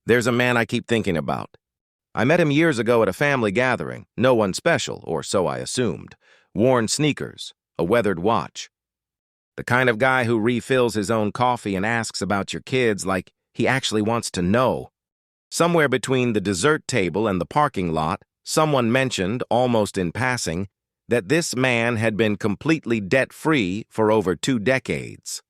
There's a man I keep thinking about. I met him years ago at a family gathering, no one special, or so I assumed. Worn sneakers, a weathered watch. The kind of guy who refills his own coffee and asks about your kids like he actually wants to know. Somewhere between the dessert table and the parking lot, someone mentioned, almost in passing, that this man had been completely debt-free for over 2 decades.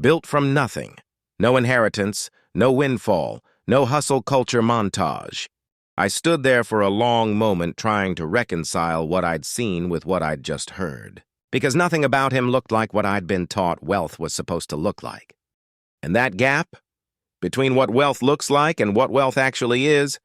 Built from nothing. No inheritance, no windfall, no hustle culture montage. I stood there for a long moment trying to reconcile what I'd seen with what I'd just heard. Because nothing about him looked like what I'd been taught wealth was supposed to look like. And that gap, between what wealth looks like and what wealth actually is,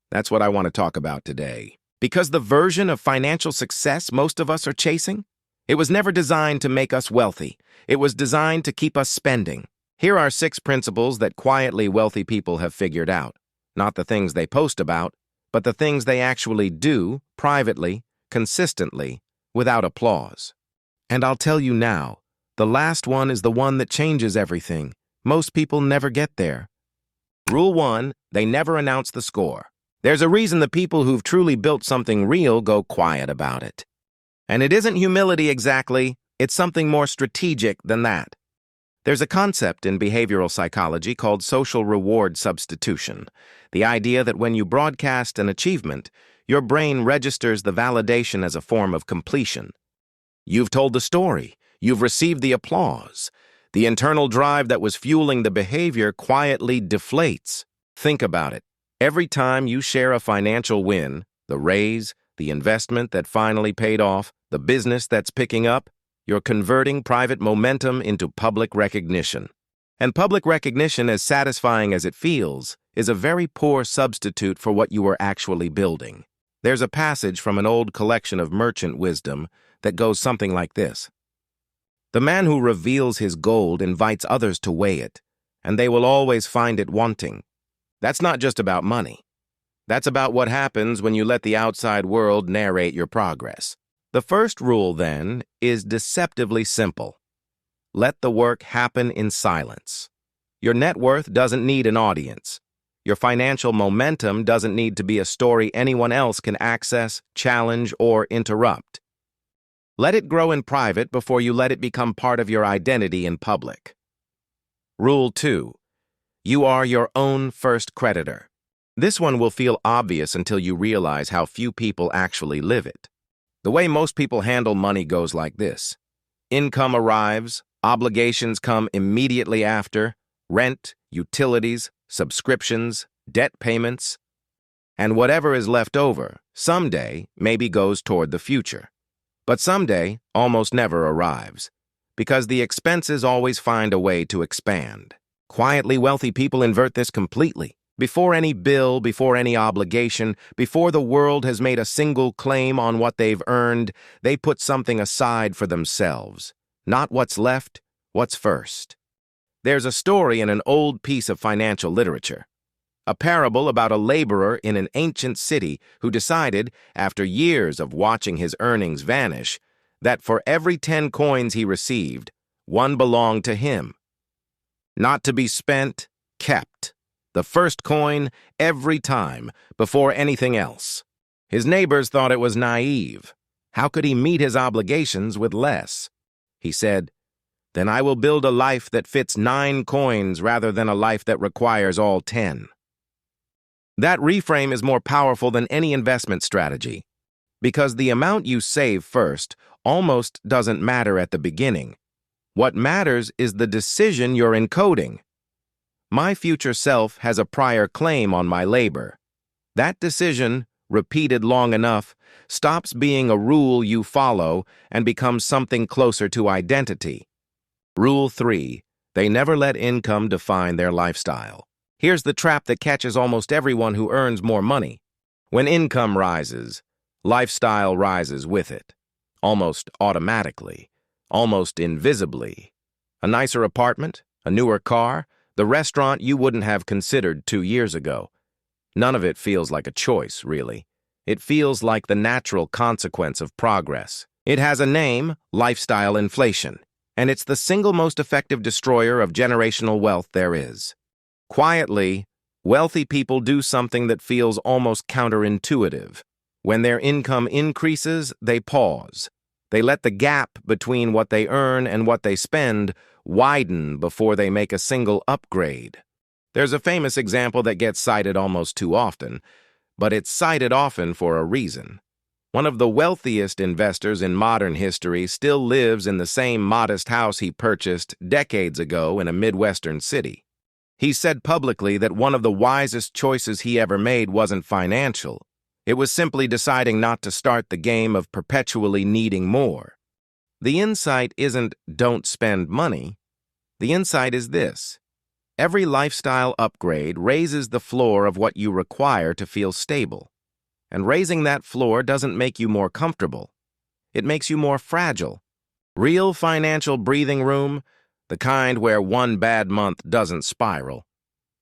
that's what I want to talk about today. Because the version of financial success most of us are chasing, it was never designed to make us wealthy. It was designed to keep us spending. Here are 6 principles that quietly wealthy people have figured out. Not the things they post about, but the things they actually do, privately, consistently, without applause. And I'll tell you now, the last one is the one that changes everything. Most people never get there. Rule 1, they never announce the score. There's a reason the people who've truly built something real go quiet about it. And it isn't humility exactly, it's something more strategic than that. There's a concept in behavioral psychology called social reward substitution. The idea that when you broadcast an achievement, your brain registers the validation as a form of completion. You've told the story. You've received the applause. The internal drive that was fueling the behavior quietly deflates. Think about it. Every time you share a financial win, the raise, the investment that finally paid off, the business that's picking up, you're converting private momentum into public recognition. And public recognition, as satisfying as it feels, is a very poor substitute for what you are actually building. There's a passage from an old collection of merchant wisdom that goes something like this. The man who reveals his gold invites others to weigh it, and they will always find it wanting. That's not just about money. That's about what happens when you let the outside world narrate your progress. The first rule, then, is deceptively simple. Let the work happen in silence. Your net worth doesn't need an audience. Your financial momentum doesn't need to be a story anyone else can access, challenge, or interrupt. Let it grow in private before you let it become part of your identity in public. Rule 2. You are your own first creditor. This one will feel obvious until you realize how few people actually live it. The way most people handle money goes like this. Income arrives, obligations come immediately after, rent, utilities, subscriptions, debt payments, and whatever is left over, someday, maybe goes toward the future. But someday almost never arrives, because the expenses always find a way to expand. Quietly wealthy people invert this completely. Before any bill, before any obligation, before the world has made a single claim on what they've earned, they put something aside for themselves. Not what's left, what's first. There's a story in an old piece of financial literature. A parable about a laborer in an ancient city who decided, after years of watching his earnings vanish, that for every 10 coins he received, 1 belonged to him. Not to be spent, kept. The first coin, every time, before anything else. His neighbors thought it was naive. How could he meet his obligations with less? He said, "Then I will build a life that fits 9 coins rather than a life that requires all 10. That reframe is more powerful than any investment strategy, because the amount you save first almost doesn't matter at the beginning. What matters is the decision you're encoding. My future self has a prior claim on my labor. That decision, repeated long enough, stops being a rule you follow and becomes something closer to identity. Rule 3. They never let income define their lifestyle. Here's the trap that catches almost everyone who earns more money. When income rises, lifestyle rises with it. Almost automatically, almost invisibly. A nicer apartment, a newer car, the restaurant you wouldn't have considered 2 years ago. None of it feels like a choice, really. It feels like the natural consequence of progress. It has a name, lifestyle inflation, and it's the single most effective destroyer of generational wealth there is. Quietly, Wealthy people do something that feels almost counterintuitive. When their income increases, they pause. They let the gap between what they earn and what they spend widen before they make a single upgrade. There's a famous example that gets cited almost too often, but it's cited often for a reason. One of the wealthiest investors in modern history still lives in the same modest house he purchased decades ago in a Midwestern city. He said publicly that one of the wisest choices he ever made wasn't financial. It was simply deciding not to start the game of perpetually needing more. The insight isn't don't spend money. The insight is this: every lifestyle upgrade raises the floor of what you require to feel stable. And raising that floor doesn't make you more comfortable. It makes you more fragile. Real financial breathing room, the kind where one bad month doesn't spiral,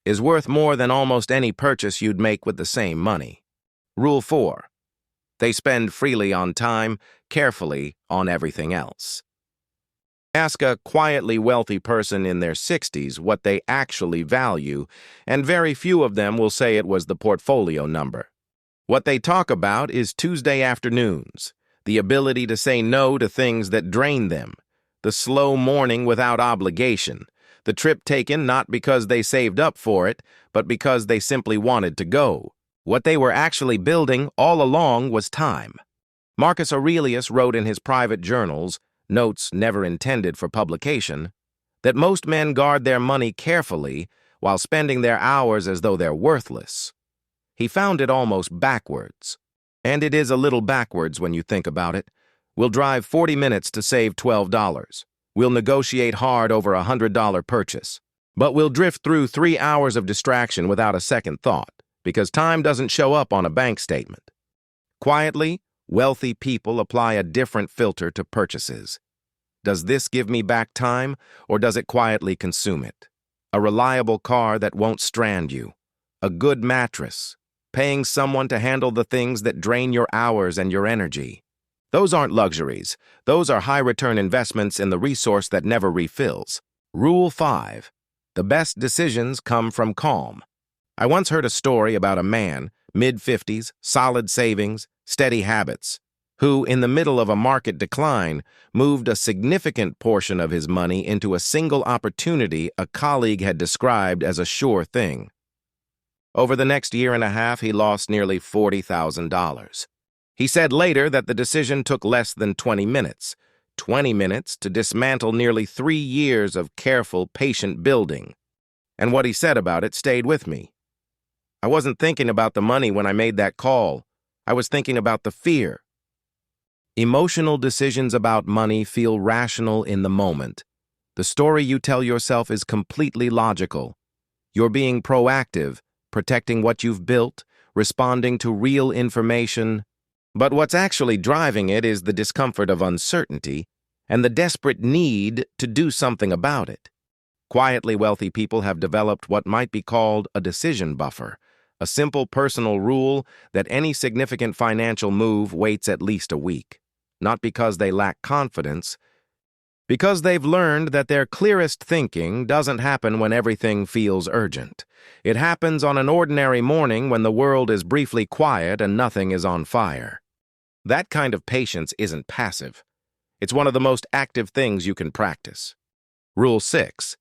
is worth more than almost any purchase you'd make with the same money. Rule 4. They spend freely on time, carefully on everything else. Ask a quietly wealthy person in their 60s what they actually value, and very few of them will say it was the portfolio number. What they talk about is Tuesday afternoons, the ability to say no to things that drain them, the slow morning without obligation, the trip taken not because they saved up for it, but because they simply wanted to go. What they were actually building all along was time. Marcus Aurelius wrote in his private journals, notes never intended for publication, that most men guard their money carefully while spending their hours as though they're worthless. He found it almost backwards. And it is a little backwards when you think about it. We'll drive 40 minutes to save $12. We'll negotiate hard over a $100 purchase. But we'll drift through 3 hours of distraction without a second thought, because time doesn't show up on a bank statement. Quietly, wealthy people apply a different filter to purchases. Does this give me back time, or does it quietly consume it? A reliable car that won't strand you. A good mattress. Paying someone to handle the things that drain your hours and your energy. Those aren't luxuries. Those are high-return investments in the resource that never refills. Rule 5. The best decisions come from calm. I once heard a story about a man, mid-50s, solid savings, steady habits, who, in the middle of a market decline, moved a significant portion of his money into a single opportunity a colleague had described as a sure thing. Over the next year and a half, he lost nearly $40,000. He said later that the decision took less than 20 minutes. 20 minutes to dismantle nearly 3 years of careful, patient building. And what he said about it stayed with me. I wasn't thinking about the money when I made that call. I was thinking about the fear. Emotional decisions about money feel rational in the moment. The story you tell yourself is completely logical. You're being proactive, protecting what you've built, responding to real information. But what's actually driving it is the discomfort of uncertainty and the desperate need to do something about it. Quietly wealthy people have developed what might be called a decision buffer, a simple personal rule that any significant financial move waits at least a week. Not because they lack confidence, because they've learned that their clearest thinking doesn't happen when everything feels urgent. It happens on an ordinary morning when the world is briefly quiet and nothing is on fire. That kind of patience isn't passive. It's one of the most active things you can practice. Rule 6.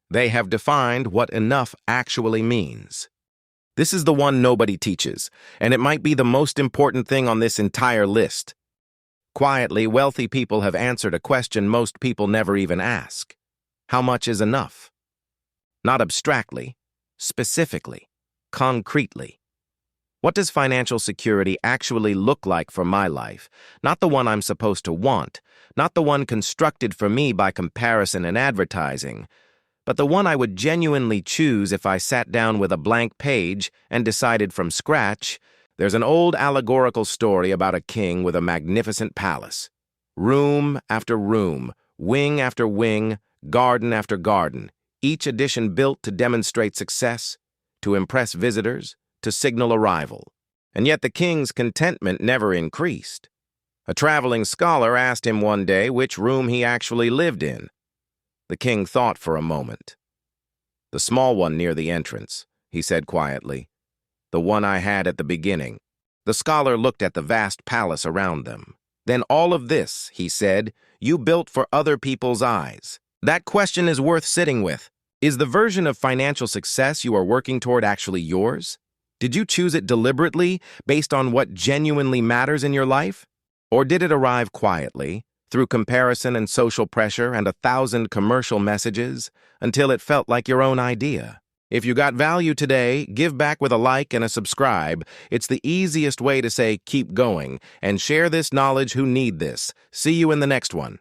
They have defined what enough actually means. This is the one nobody teaches, and it might be the most important thing on this entire list. Quietly, wealthy people have answered a question most people never even ask. How much is enough? Not abstractly, specifically, concretely. What does financial security actually look like for my life? Not the one I'm supposed to want, not the one constructed for me by comparison and advertising, but the one I would genuinely choose if I sat down with a blank page and decided from scratch. There's an old allegorical story about a king with a magnificent palace. Room after room, wing after wing, garden after garden, each addition built to demonstrate success, to impress visitors, to signal arrival. And yet the king's contentment never increased. A traveling scholar asked him one day which room he actually lived in. The king thought for a moment. The small one near the entrance, he said quietly. The one I had at the beginning. The scholar looked at the vast palace around them. Then all of this, he said, you built for other people's eyes. That question is worth sitting with. Is the version of financial success you are working toward actually yours? Did you choose it deliberately, based on what genuinely matters in your life? Or did it arrive quietly, through comparison and social pressure and 1,000 commercial messages, until it felt like your own idea? If you got value today, give back with a like and a subscribe. It's the easiest way to say keep going, and share this knowledge who need this. See you in the next one.